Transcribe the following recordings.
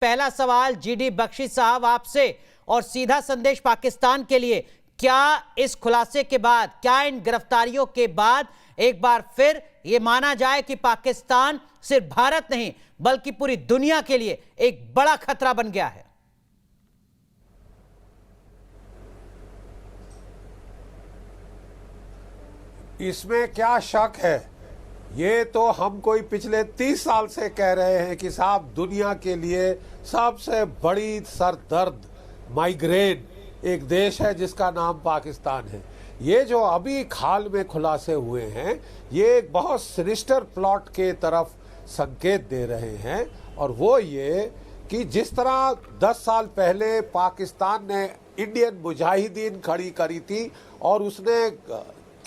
पहला सवाल जीडी बख्शी साहब आपसे, और सीधा संदेश पाकिस्तान के लिए, क्या इस खुलासे के बाद, क्या इन गिरफ्तारियों के बाद एक बार फिर यह माना जाए कि पाकिस्तान सिर्फ भारत नहीं बल्कि पूरी दुनिया के लिए एक बड़ा खतरा बन गया है? इसमें क्या शक है? ये तो हम कोई पिछले 30 साल से कह रहे हैं कि साहब दुनिया के लिए सबसे बड़ी सरदर्द माइग्रेन एक देश है जिसका नाम पाकिस्तान है। ये जो अभी हाल में खुलासे हुए हैं ये एक बहुत सिनिस्टर प्लॉट के तरफ संकेत दे रहे हैं, और वो ये कि जिस तरह 10 साल पहले पाकिस्तान ने इंडियन मुजाहिदीन खड़ी करी थी और उसने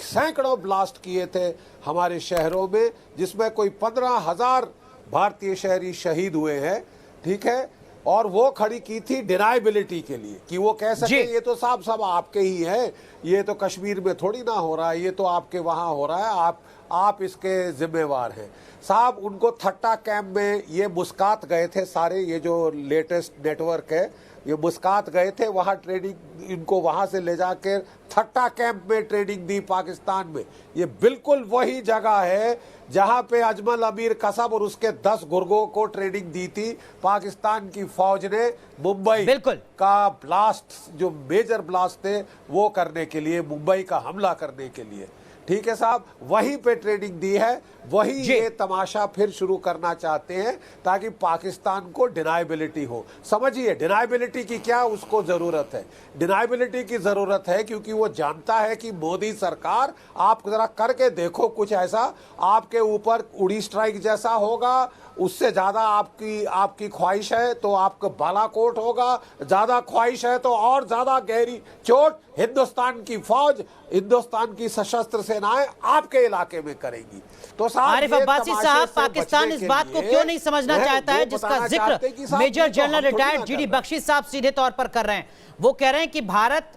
सैकड़ों ब्लास्ट किए थे हमारे शहरों में, जिसमें कोई 15,000 भारतीय शहरी शहीद हुए हैं, ठीक है, और वो खड़ी की थी डिनाइबिलिटी के लिए कि वो कह सके ये तो साहब सब आपके ही है, ये तो कश्मीर में थोड़ी ना हो रहा है, ये तो आपके वहां हो रहा है, आप इसके जिम्मेवार हैं। साहब उनको थट्टा कैंप में ये मुस्कात गए थे सारे, ये जो लेटेस्ट नेटवर्क है ये मुस्कात गए थे वहां ट्रेनिंग, इनको वहां से ले जाकर थट्टा कैंप में ट्रेनिंग दी पाकिस्तान में। ये बिल्कुल वही जगह है जहां पे अजमल अमीर कसब और उसके 10 गुर्गों को ट्रेनिंग दी थी पाकिस्तान की फौज ने मुंबई का ब्लास्ट, जो मेजर ब्लास्ट थे वो करने के लिए, मुंबई का हमला करने के लिए, ठीक है साहब, वहीं पे ट्रेनिंग दी है। वही ये तमाशा फिर शुरू करना चाहते हैं ताकि पाकिस्तान को डिनाइबिलिटी हो। समझिए डिनाइबिलिटी की क्या उसको जरूरत है? डिनाइबिलिटी की जरूरत है क्योंकि वो जानता है कि मोदी सरकार, आप जरा करके देखो कुछ ऐसा, आपके ऊपर उड़ी स्ट्राइक जैसा होगा, उससे ज्यादा आपकी ख्वाहिश है तो आपका बालाकोट होगा, ज्यादा ख्वाहिश है तो और ज्यादा गहरी चोट हिंदुस्तान की फौज, हिंदुस्तान की सशस्त्र सेनाएं आपके इलाके में करेंगी। तो आरिफ अब्बासी साहब, पाकिस्तान इस बात को क्यों नहीं समझना चाहता है जिसका जिक्र major general retired GD Bakshi साहब सीधे तौर पर कर रहे हैं? वो कह रहे हैं कि भारत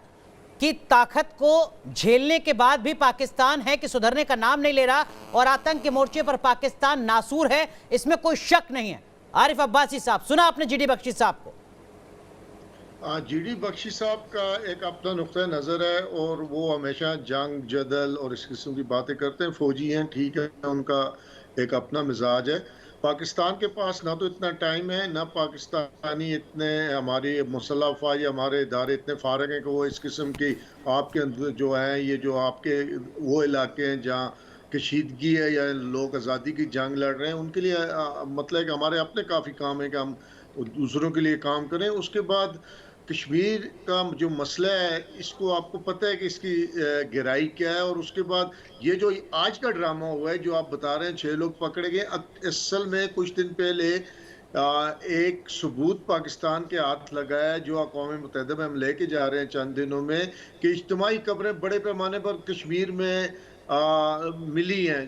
की ताकत को झेलने के बाद भी पाकिस्तान है कि सुधरने का नाम नहीं ले रहा, और आतंक के मोर्चे पर पाकिस्तान नासूर है, इसमें कोई शक नहीं है। आरिफ अब्बासी साहब, सुना आपने जीडी बख्शी साहब को? जीडी बख्शी साहब का एक अपना नुक्ता नज़र है और वो हमेशा जंग जदल और इस किस्म की बातें करते हैं। फौजी हैं, ठीक है, उनका एक अपना मिजाज है। पाकिस्तान के पास ना तो इतना टाइम है, ना पाकिस्तानी इतने, हमारी मुसल्लह अफ़वाज या हमारे इदारे इतने फारग हैं कि वो इस किस्म की आपके अंदर जो है, ये जो आपके वो इलाके हैं जहाँ कशीदगी है या लोग आज़ादी की जंग लड़ रहे हैं, उनके लिए मतलब है कि हमारे अपने काफ़ी काम है कि हम दूसरों के लिए काम करें। उसके बाद कश्मीर का जो मसला है, इसको आपको पता है कि इसकी गहराई क्या है, और उसके बाद ये जो आज का ड्रामा हुआ है जो आप बता रहे हैं, 6 लोग पकड़े गए, असल में कुछ दिन पहले एक सबूत पाकिस्तान के हाथ लगा है जो अक़वाम मुत्तहिदा में हम लेके जा रहे हैं चंद दिनों में, कि इज्तिमाई कब्रें बड़े पैमाने पर कश्मीर में मिली हैं,